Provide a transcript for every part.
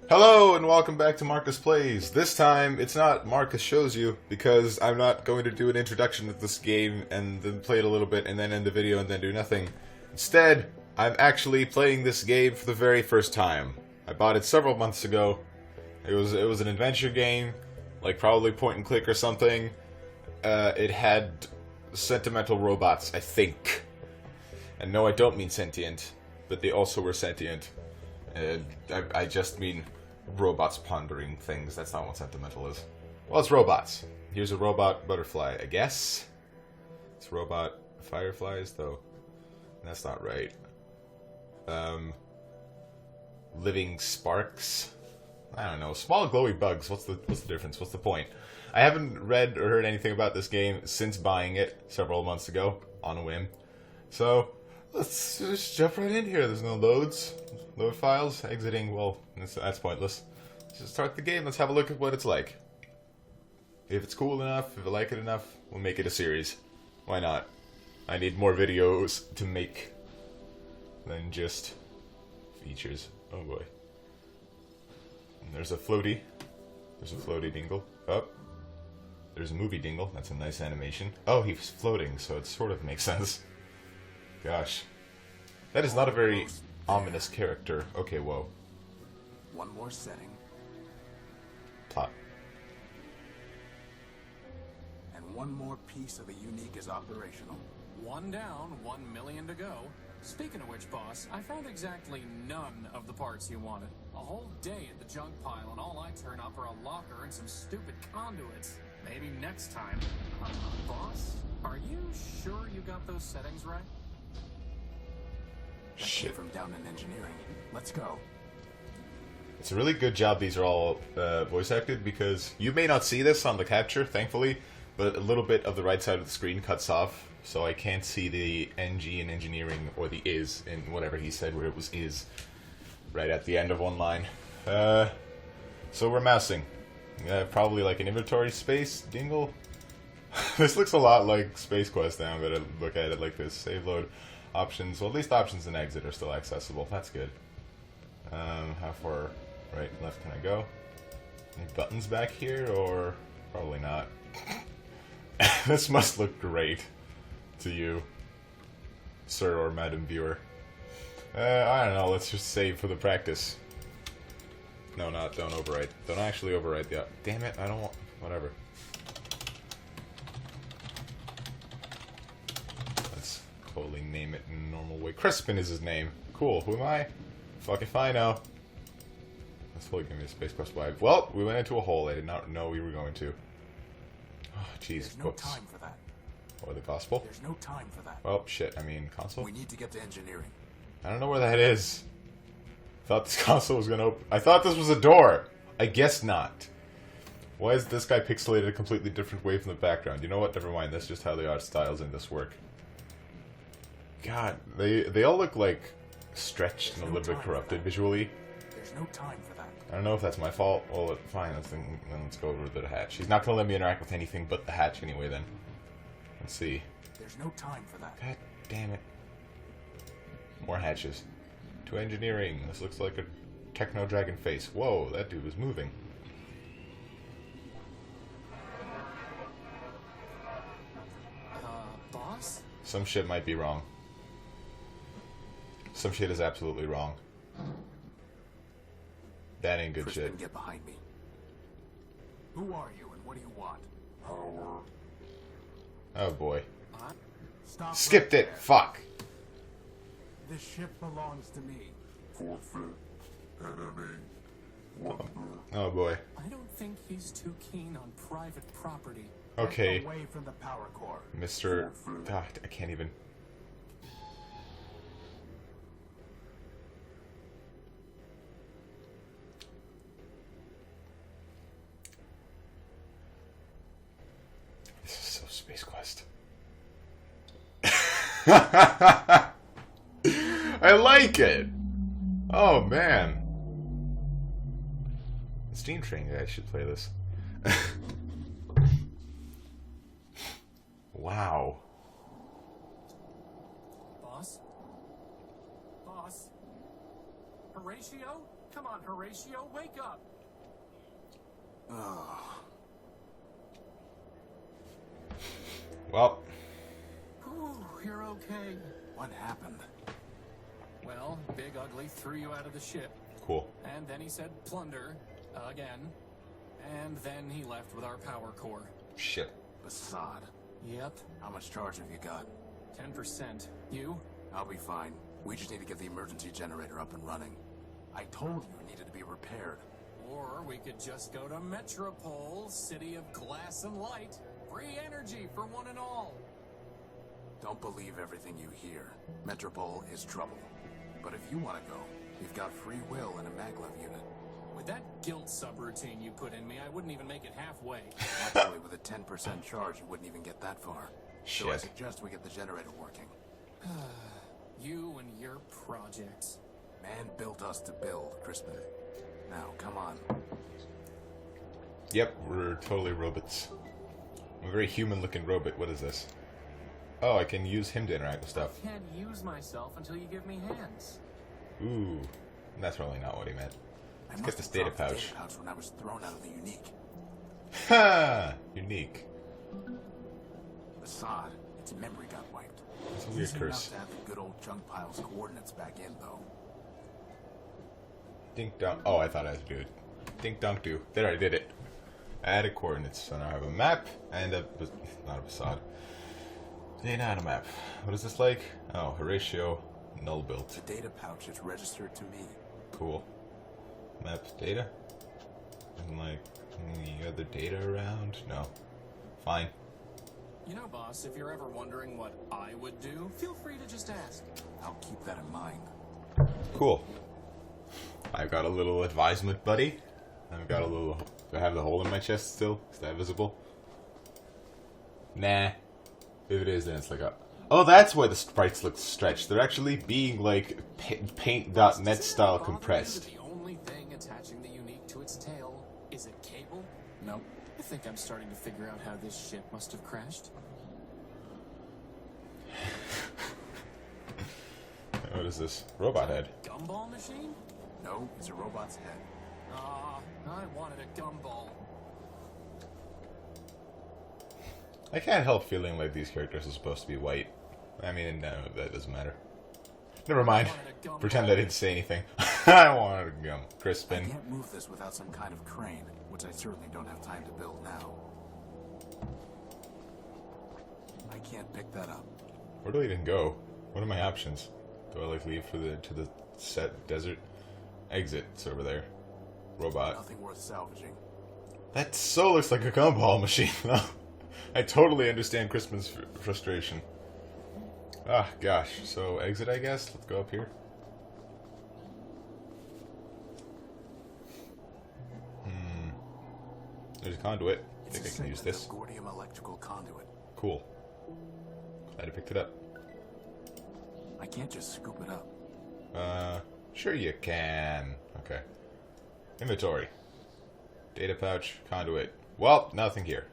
Hello and welcome back to Markus Plays. This time, it's not Markus Shows You, because I'm not going to do an introduction of this game and then play it a little bit and then end the video and then do nothing. Instead, I'm actually playing this game for the very first time. I bought it several months ago. It was an adventure game, like probably point and click or something. It had sentimental robots, I think. And no, I don't mean sentient, but they also were sentient. I just mean robots pondering things. That's not what sentimental is. Well, it's robots. Here's a robot butterfly, I guess. It's robot fireflies, though. That's not right. Living sparks. I don't know. Small glowy bugs. What's the difference? What's the point? I haven't read or heard anything about this game since buying it several months ago on a whim. So let's just jump right in here. There's no loads. Load files, exiting, well, that's pointless. Let's just start the game, let's have a look at what it's like. If it's cool enough, if I like it enough, we'll make it a series. Why not? I need more videos to make than just features. Oh boy. And there's a floaty. There's a floaty dingle. Oh. There's a movie dingle, that's a nice animation. Oh, he was floating, so it sort of makes sense. Gosh. That is not a very ominous character. Okay, whoa. One more setting. Plot. And one more piece of the unique is operational. One down, 1 million to go. Speaking of which, boss, I found exactly none of the parts you wanted. A whole day at the junk pile, and all I turn up are a locker and some stupid conduits. Maybe next time. Boss, are you sure you got those settings right? Shit from down in engineering. Let's go. It's a really good job these are all voice acted, because you may not see this on the capture, thankfully, but a little bit of the right side of the screen cuts off, so I can't see the NG in engineering, or the is in whatever he said, where it was is, right at the end of one line. So we're mousing. Probably like an inventory space dingle. This looks a lot like Space Quest now, I'm gonna look at it like this. Save load. Options, well, at least options and exit are still accessible. That's good. How far right and left can I go? Any buttons back here, or probably not? This must look great to you, sir or madam viewer. I don't know, let's just save for the practice. No, don't overwrite. Don't actually overwrite the... Damn it, I don't want... Whatever. Totally name it in a normal way. Crispin is his name. Cool. Who am I? Fuck if I know. That's totally giving me a Space Quest vibe. Well, we went into a hole I did not know we were going to. Oh, jeez. There's no time for that. Or the gospel? There's no time for that. Oh, shit. I mean, console? We need to get to engineering. I don't know where that is. Thought this console was gonna open. I thought this was a door. I guess not. Why is this guy pixelated a completely different way from the background? You know what? Never mind. That's just how the art styles in this work. God, they all look like stretched and a little bit corrupted visually. There's no time for that. I don't know if that's my fault. Well, fine, then let's go over to the hatch. He's not going to let me interact with anything but the hatch anyway, then. Let's see. There's no time for that. God damn it. More hatches. To engineering. This looks like a techno-dragon face. Whoa, that dude was moving. Boss? Some shit might be wrong. Some shit is absolutely wrong. That ain't good Crispin, shit. get behind me. Who are you and what do you want? Power. Oh boy. Stop. Skipped it! Fuck! This ship belongs to me. Forfeit. Enemy. Oh boy. I don't think he's too keen on private property. Okay. Get away from the power core. Mr. God, I can't even. This is so Space Quest. I like it! Oh man. Steam Train guys should play this. Wow. Boss? Boss? Horatio? Come on, Horatio, wake up! Oh. Well, Whew, you're okay. What happened? Well, Big Ugly threw you out of the ship. cool. And then he said plunder, again. And then he left with our power core. Shit. Facade. Yep, How much charge have you got? 10%. You? I'll be fine. We just need to get the emergency generator up and running. I told you it needed to be repaired. Or we could just go to Metropole, city of glass and light. Free energy for one and all. Don't believe everything you hear. Metropole is trouble. But if you want to go, you've got free will in a maglev unit. With that guilt subroutine you put in me, I wouldn't even make it halfway. Actually, with a 10% charge, you wouldn't even get that far. So I Shit. suggest we get the generator working. You and your projects. Man built us to build, Crispin. Now, come on. Yep, we're totally robots. I'm a very human-looking robot. What is this? Oh, I can use him to interact with stuff. I can't use myself until you give me hands. Ooh, that's probably not what he meant. I Let's must get this have data dropped the pouch. data pouch when I was thrown out of the unique. Ha! Unique. Facade. Its memory got wiped. That's a weird Easy curse. enough to have the good old junk pile's coordinates back in, though. Dink dunk. Oh, I thought I had to do it. Dink dunk do. There, I did it. Added coordinates. So now I have a map and a. Not a facade. Data and a map. What is this like? Oh, Horatio. Null built. The data pouch is registered to me. Cool. Map data? And like any other data around? No. Fine. You know, boss, if you're ever wondering what I would do, feel free to just ask. I'll keep that in mind. Cool. I've got a little advisement, buddy. I've got a little. Do I have the hole in my chest still? Is that visible? Nah. If it is, then it's like a. Oh, that's why the sprites look stretched. They're actually being like paint.net style compressed. The only thing attaching the unique to its tail is a cable. Nope. I think I'm starting to figure out how this ship must have crashed. What is this? Robot head. Gumball machine? No, it's a robot's head. Ah, I wanted a gumball. I can't help feeling like these characters are supposed to be white. I mean, no, that doesn't matter. Never mind. Pretend I didn't say anything. I wanted a gum. I Crispin. can't move this without some kind of crane, which I certainly don't have time to build now. I can't pick that up. Where do I even go? What are my options? Do I like leave for to the set desert? Exit. It's over there. Robot. Nothing worth salvaging. That so looks like a gumball machine, though. I totally understand Crispin's frustration. Ah, gosh. So, exit, I guess? Let's go up here. There's a conduit. I think I can use this. Gordium electrical conduit. Cool. Glad I picked it up. I can't just scoop it up. Sure you can. Okay. Inventory. Data pouch, conduit. Well, nothing here.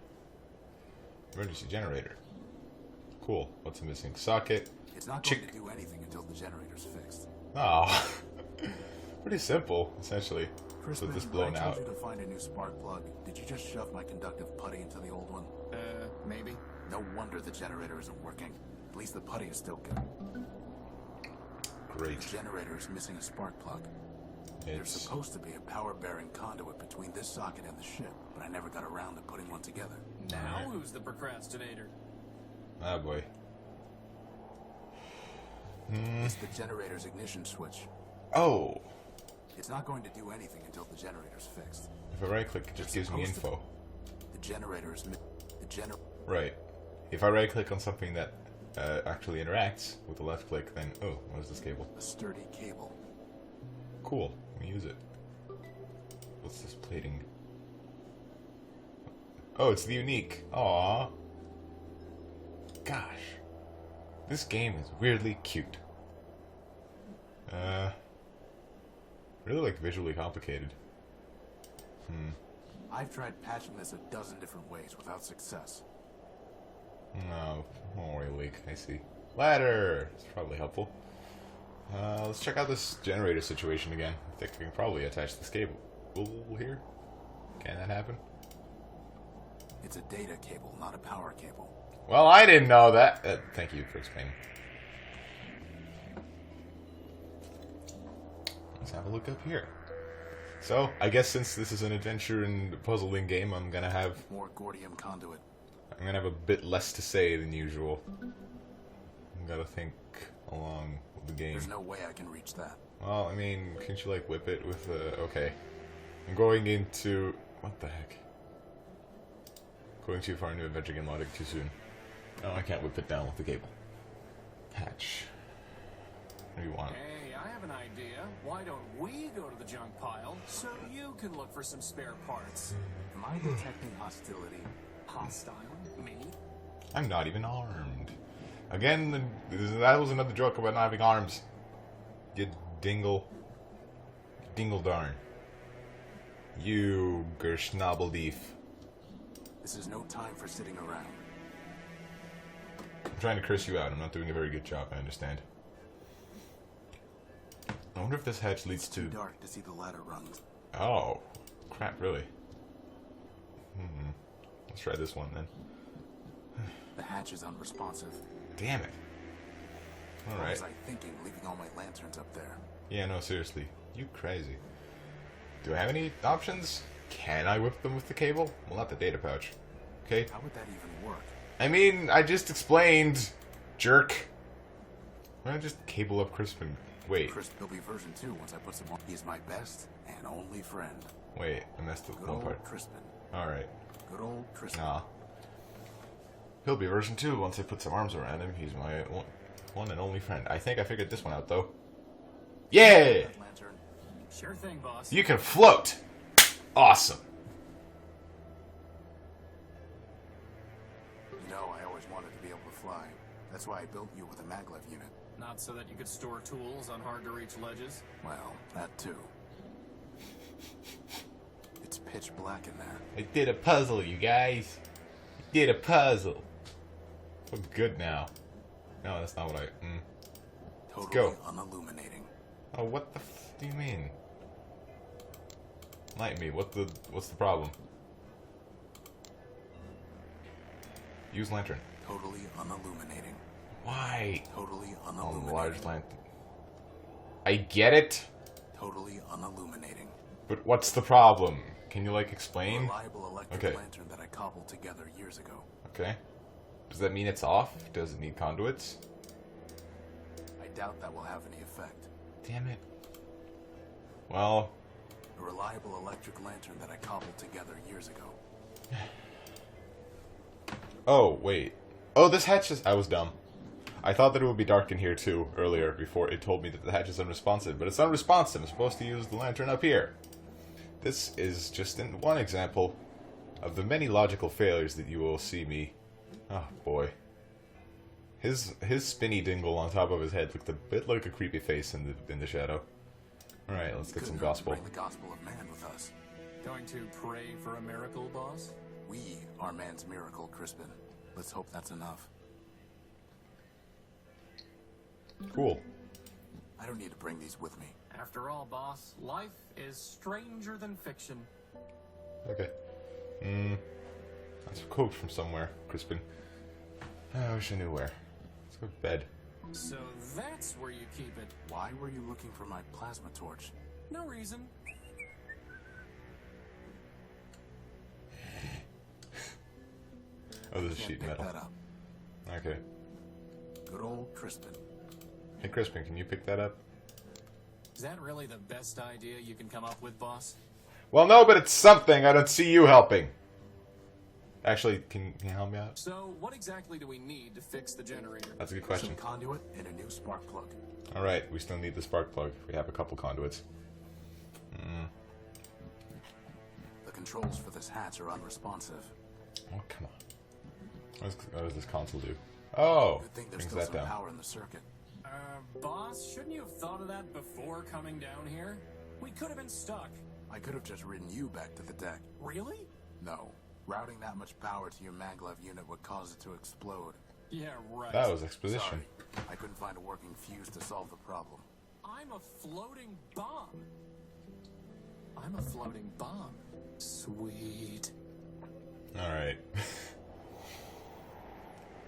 Emergency generator. Cool. What's the missing? Socket. It's not going to do anything until the generator's fixed. Oh. Pretty simple, essentially. Crispin, With this when blown I told out. you to find a new spark plug, did you just shove my conductive putty into the old one? Maybe. No wonder the generator isn't working. At least the putty is still good. Great. The generator is missing a spark plug. There's It's supposed to be a power-bearing conduit between this socket and the ship, but I never got around to putting one together. Now Alright. who's the procrastinator? oh boy. It's the generator's ignition switch. Oh. It's not going to do anything until the generator's fixed. If I right click, it just gives me supposed to- info. The generator is Right. If I right click on something that actually interacts with the left click, then oh, what is this cable? a sturdy cable. Cool. Let me use it. What's this plating? Oh, it's the unique. Aww. Gosh. This game is weirdly cute. Really like visually complicated. I've tried patching this a dozen different ways without success. No, don't worry, leak. I see. Ladder! It's probably helpful. Let's check out this generator situation again. I think we can probably attach this cable here. Can that happen? It's a data cable, not a power cable. Well, I didn't know that. Thank you for explaining. Let's have a look up here. So, I guess since this is an adventure and puzzling game, I'm gonna have More Gordium conduit. I'm gonna have a bit less to say than usual. I gotta think along with the game. There's no way I can reach that. Well, I mean, can't you like whip it with okay. I'm going into what the heck? Going too far into adventure game logic too soon. No, I can't whip it down with the cable. Hatch. What do you want? Hey, I have an idea. Why don't we go to the junk pile so you can look for some spare parts? Am I detecting hostility? Hostile? Me? I'm not even armed. Again, that was another joke about not having arms. You dingle. Dingle darn. You Gerschnabeldief. This is no time for sitting around. I'm trying to curse you out. I'm not doing a very good job, I understand. I wonder if this hatch leads It's to... too dark to see the ladder rungs. Oh. Crap, really? Let's try this one, then. The hatch is unresponsive. Damn it. What Alright. was I thinking, leaving all my lanterns up there? Yeah, no, seriously. You crazy. Do I have any options? Can I whip them with the cable? Well, not the data pouch. Okay. How would that even work? I mean, I just explained, jerk. Why don't I just cable up Crispin? Wait, Crisp will be version 2 once I put some on. He's my best and only friend. wait, I messed up Good one old part. Crispin. Alright. Good old Crispin. Nah. He'll be version 2 once I put some arms around him. He's my one and only friend. I think I figured this one out, though. Yeah! That lantern. Sure thing, boss. You can float! Awesome. You know, I always wanted to be able to fly. That's why I built you with a maglev unit. Not so that you could store tools on hard-to-reach ledges. Well, that too. It's pitch black in there. I did a puzzle, you guys. I did a puzzle. I'm good now. No, that's not what I... Totally go. unilluminating. Oh, what the f do you mean? Light me. What's the problem? Use lantern. Totally unilluminating. Why? Totally Oh, unilluminating. large lantern. I get it, Totally unilluminating. but what's the problem? Can you like explain? Reliable electric Okay. lantern that I cobbled together years ago. Okay. Does that mean it's off? Does it need conduits? I doubt that will have any effect. Damn it. Well, A reliable electric lantern that I cobbled together years ago. oh, wait. Oh, this hatch is... I was dumb. I thought that it would be dark in here too, earlier, before it told me that the hatch is unresponsive, but it's unresponsive. I'm supposed to use the lantern up here. This is just one example of the many logical failures that you will see me... Oh, boy. His spinny dingle on top of his head looked a bit like a creepy face in the shadow. Alright, let's get some Couldn't hurt to gospel. Bring the gospel of man with us. Going to pray for a miracle, boss? We are man's miracle, Crispin. Let's hope that's enough. Cool. I don't need to bring these with me. After all, boss, life is stranger than fiction. Okay. That's a quote from somewhere, Crispin. I wish I knew where. Let's go to bed. So that's where you keep it. Why were you looking for my plasma torch? No reason. Oh, this is Can't sheet pick metal. that up. Okay. Good old Crispin. Hey, Crispin, can you pick that up? Is that really the best idea you can come up with, boss? Well, no, but it's something. I don't see you helping. Actually, can you help me out? So, what exactly do we need to fix the generator? That's a good question. Some conduit and a new spark plug. Alright, we still need the spark plug. We have a couple conduits. The controls for this hatch are unresponsive. Oh, come on. What does this console do? Oh! Good thing there's Brings still that some down. power in the circuit. Boss, shouldn't you have thought of that before coming down here? We could have been stuck. I could have just ridden you back to the deck. Really? No. Routing that much power to your maglev unit would cause it to explode. Yeah, right. That was exposition. Sorry. I couldn't find a working fuse to solve the problem. I'm a floating bomb. I'm a floating bomb. Sweet. Alright.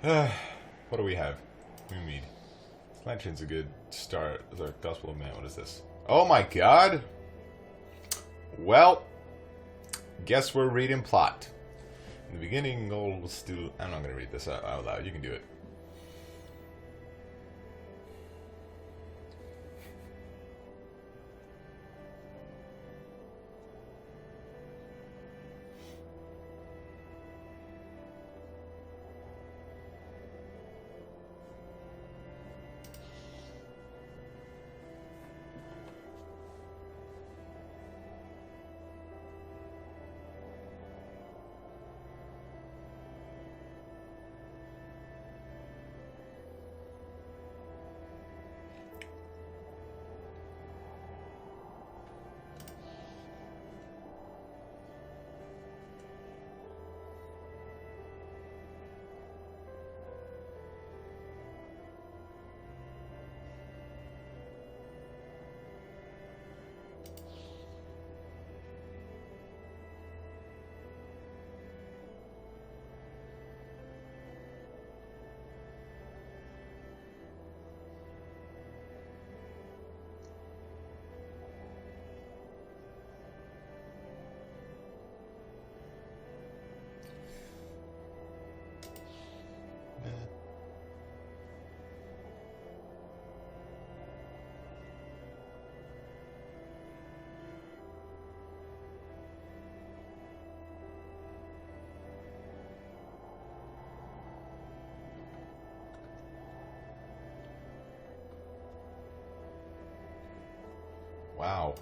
What do we have? What do you mean? Lantern's a good start. The Gospel of Man, what is this? Oh my god! Well, guess we're reading plot. In the beginning, gold was still... I'm not going to read this out loud. You can do it. Wow.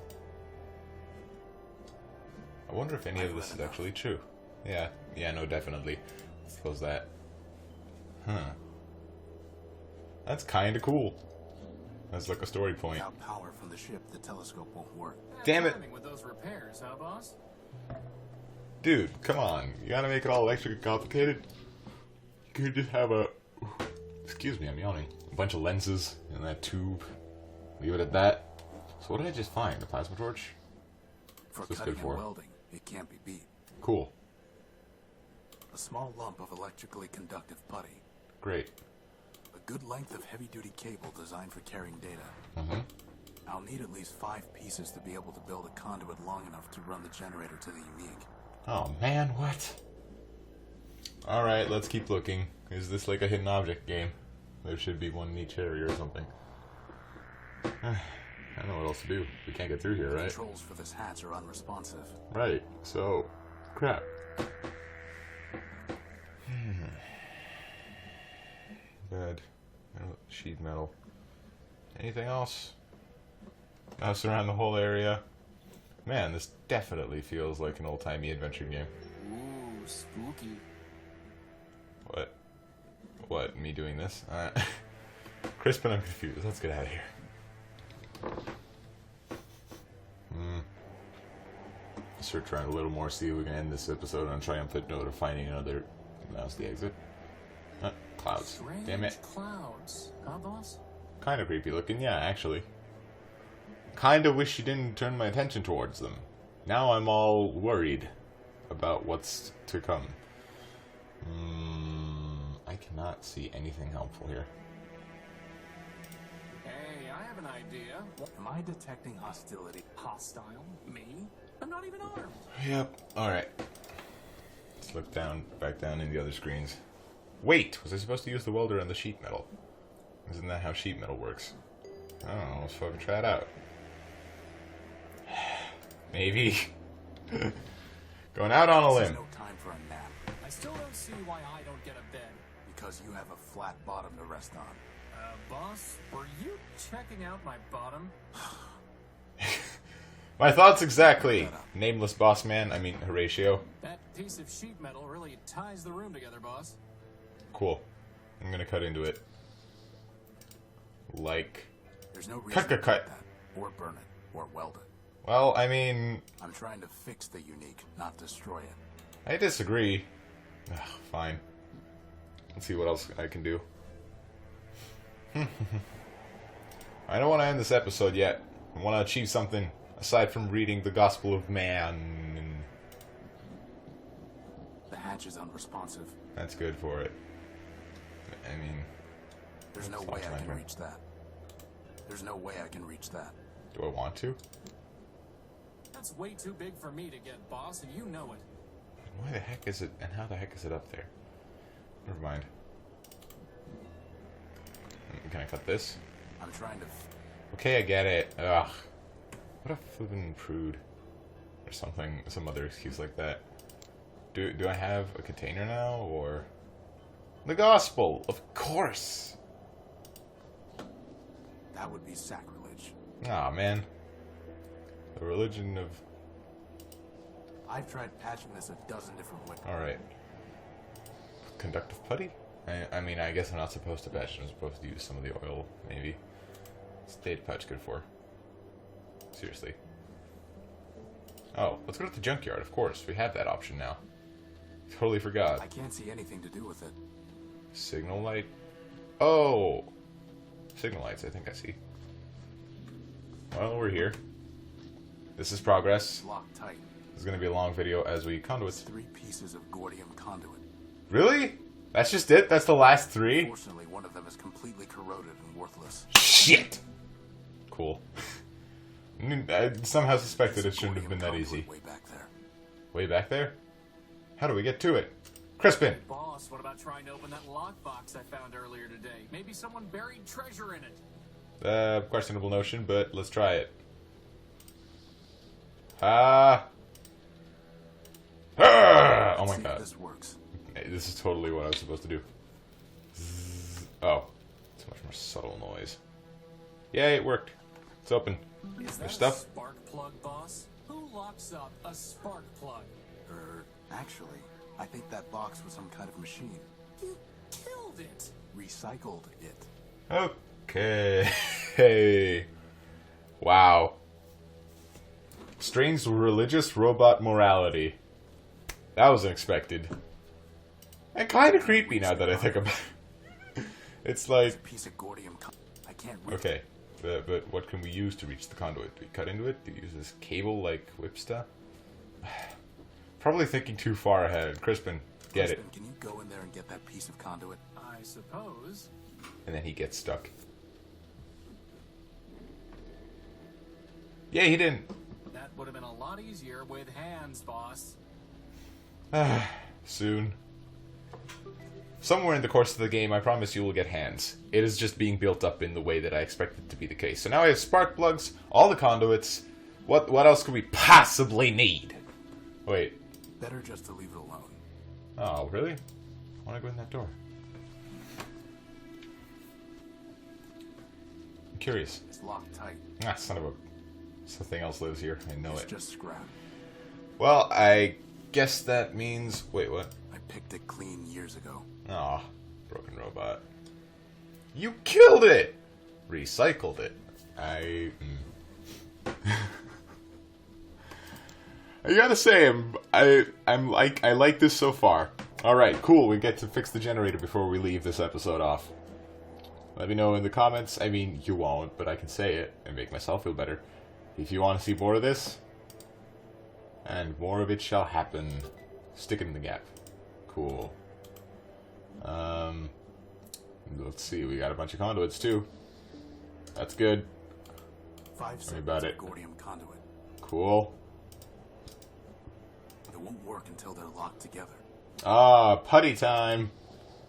I wonder if any of this is actually true. Yeah, no, definitely. Let's close that. Huh. That's kinda cool. That's like a story point. Without power from the ship, the telescope won't work. Damn it! With those repairs, huh, boss? Dude, come on. You gotta make it all extra complicated? You could just have a... Excuse me, I'm yawning. A bunch of lenses in that tube. Leave it at that. So what did I just find? A plasma torch? For What's this cutting good for? and welding, it can't be beat. Cool. A small lump of electrically conductive putty. Great. A good length of heavy-duty cable designed for carrying data. Mm-hmm. I'll need at least 5 pieces to be able to build a conduit long enough to run the generator to the unique. Oh man, what? Alright, let's keep looking. Is this like a hidden object game? There should be one in each area or something. I don't know what else to do. We can't get through here, right? Controls for this hatch are unresponsive. Right, so... crap. Bad. Sheet metal. Anything else? Mouse around the whole area. Man, this definitely feels like an old-timey adventure game. Ooh, spooky. What? What? Me doing this? Crisp and I'm confused. Let's get out of here. Search around a little more, see if we can end this episode on a triumphant note of finding another. Now's the exit. Clouds. Strange Damn it. Clouds, huh, boss? Kind of creepy looking, yeah, actually. Kind of wish you didn't turn my attention towards them. Now I'm all worried about what's to come. I cannot see anything helpful here. Hey, I have an idea. Am I detecting hostility? Hostile? Me? I'm not even armed. Yep. Alright. Let's look down, back down in the other screens. Wait! Was I supposed to use the welder and the sheet metal? Isn't that how sheet metal works? I don't know. Let's fucking try it out. Maybe. Going out on a This is limb. no time for a nap, I still don't see why I don't get a bed. because you have a flat bottom to rest on. Boss, were you checking out my bottom? My thoughts exactly. Nameless boss man, I mean Horatio. That piece of sheet metal really ties the room together, boss. Cool. I'm gonna cut into it. Like... There's no reason to cut. cut that, or burn it, or weld it. Well, I mean... I'm trying to fix the unique, not destroy it. I disagree. Ugh, fine. Let's see what else I can do. I don't want to end this episode yet. I want to achieve something aside from reading the Gospel of Man. The hatch is unresponsive. That's good for it. I mean... There's no way I can reach that. There's no way I can reach that. Do I want to? That's way too big for me to get, boss, and you know it. Why the heck is it, and how the heck is it up there? Never mind. Can I cut this? I'm trying to... Okay, I get it. Ugh. What a flippin' prude. Or something, some other excuse like that. Do I have a container now, or... The Gospel! Of course! That would be sacrilege. Aw, man. The religion of... I've tried patching this a dozen different ways. Alright. Conductive putty? I mean, I guess I'm not supposed to patch. I'm supposed to use some of the oil, maybe. What's data patch good for? Seriously. Oh, let's go to the junkyard, of course. We have that option now. Totally forgot. I can't see anything to do with it. Signal light? Oh! Signal lights, I think I see. Well, we're here. This is progress. It's locked tight. This is going to be a long video as we conduit. 3 pieces of gordium conduit. Really? That's just it? That's the last 3? Fortunately, one of them is completely corroded and worthless. Shit! Cool. I somehow suspected it shouldn't have been that easy. Way back there. Way back there? How do we get to it? Crispin! Boss, what about trying to open that lockbox I found earlier today? Maybe someone buried treasure in it. Questionable notion, but let's try it. Ah! Ah! Oh my god. This works. Hey, this is totally what I was supposed to do. Zzz. Oh. It's a much more subtle noise. Yay, it worked. It's open. Is There's that stuff? a spark plug, boss? Who locks up a spark plug? Actually, I think that box was some kind of machine. You killed it! Recycled it. Okay. Hey. Wow. Strange religious robot morality. That was unexpected. And kind of creepy now that I think about it. It's like... A piece of gordium I can't reach. Okay. But what can we use to reach the conduit? Do we cut into it? Do we use this cable-like whip stuff? Probably thinking too far ahead. Crispin, get it. Can you go in there and get that piece of conduit? I suppose. And then he gets stuck. Yeah, he didn't. That would have been a lot easier with hands, boss. Soon. Somewhere in the course of the game, I promise you will get hands. It is just being built up in the way that I expect it to be the case. So now I have spark plugs, all the conduits. What else could we possibly need? Wait. Better just to leave it alone. Oh, really? I want to go in that door. I'm curious. It's locked tight. Ah, son of a... Something else lives here. I know It's it. just scrap. Well, I guess that means... Wait, what? I picked it clean years ago. Aw, broken robot. You killed it! Recycled it. I gotta say, I like this so far. Alright, cool, we get to fix the generator before we leave this episode off. Let me know in the comments. I mean, you won't, but I can say it and make myself feel better. If you want to see more of this, and more of it shall happen. Stick it in the gap. Cool. Let's see, we got a bunch of conduits too. That's good. 5 Tell me about segments it. of gordium conduit. Cool. It won't work until they're locked together. Ah, putty time.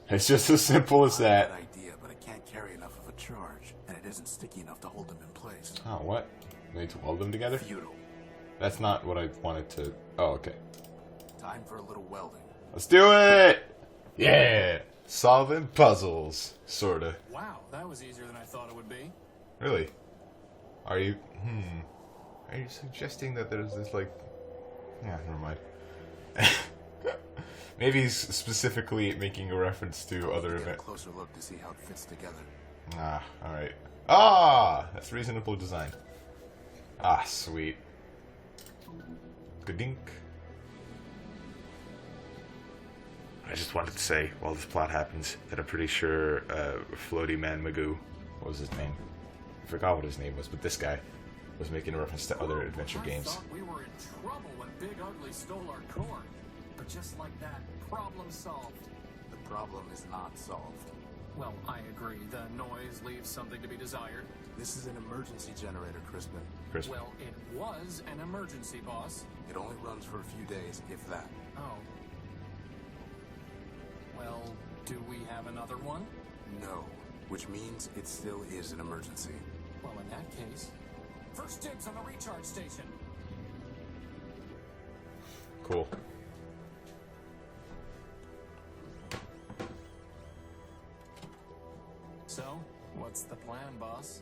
It's just as simple as that. Good idea, but it can't carry enough of a charge, and it isn't sticky enough to hold them in place. Oh, what? We need to weld them together? Futile. That's not what I wanted to... Oh, okay. Time for a little welding. Let's do it! Yeah! Solving puzzles. Sorta. Wow, that was easier than I thought it would be. Really? Are you... Are you suggesting that there's this, like... Yeah, never mind. Maybe he's specifically making a reference to other Get a events. closer look to see how it fits together. Ah, alright. Ah! That's reasonable design. Ah, sweet. Good-dink. I just wanted to say, while this plot happens, that I'm pretty sure Floaty Man Magoo, what was his name? I forgot what his name was, but this guy was making a reference to other adventure games. I thought we were in trouble when Big Ugly stole our core. But just like that, problem solved. The problem is not solved. Well, I agree. The noise leaves something to be desired. This is an emergency generator, Crispin. Crispin. Well, it was an emergency, boss. It only runs for a few days, if that. Oh. Well, do we have another one? No. Which means it still is an emergency. Well, in that case, first dibs on the recharge station. Cool. So, what's the plan, boss?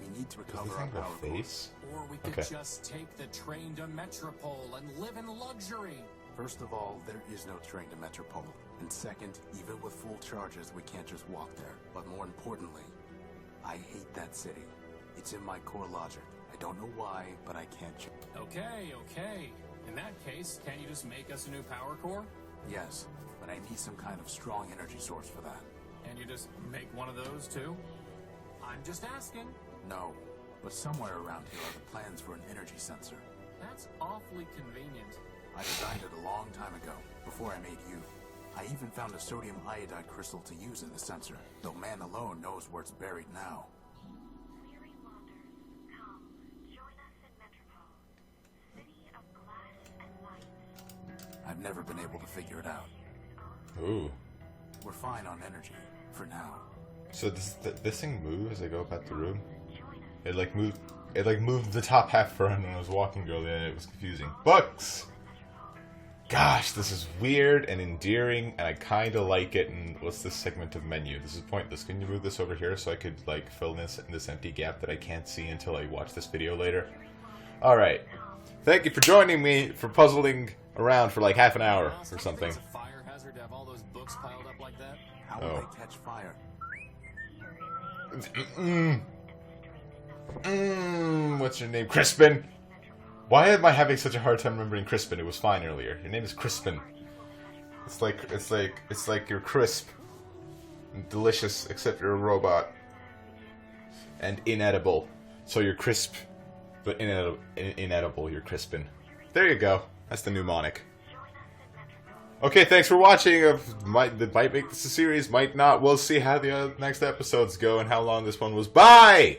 We need to Does recover this our thing have power a face? Or we could Okay. just take the train to Metropole and live in luxury. First of all, there is no train to Metropole. And second, even with full charges, we can't just walk there. But more importantly, I hate that city. It's in my core logic. I don't know why, but I can't Okay. In that case, can't you just make us a new power core? Yes, but I need some kind of strong energy source for that. And you just make one of those too? I'm just asking. No, but somewhere around here are the plans for an energy sensor. That's awfully convenient. I designed it a long time ago, before I made you. I even found a sodium iodide crystal to use in the sensor, though man alone knows where it's buried now. Weary wanderers, come, join us in Metropole, city of glass and light. I've never been able to figure it out. Ooh. We're fine on energy, for now. So this thing moves as I go about the room? It like moved the top half front when I was walking earlier and it was confusing. Books! Gosh, this is weird and endearing and I kinda like it. And what's this segment of menu? This is pointless. Can you move this over here so I could like fill this empty gap that I can't see until I watch this video later? Alright. Thank you for joining me for puzzling around for like half an hour Boss, or don't you something. think it's a fire hazard to have all those books piled up like that? How will Oh. they catch fire? What's your name? Crispin! Why am I having such a hard time remembering Crispin? It was fine earlier. Your name is Crispin. It's like you're crisp. And delicious, except you're a robot. And inedible. So you're crisp, but inedible. You're Crispin. There you go. That's the mnemonic. Okay, thanks for watching. It might make this a series, might not. We'll see how the next episodes go and how long this one was. Bye!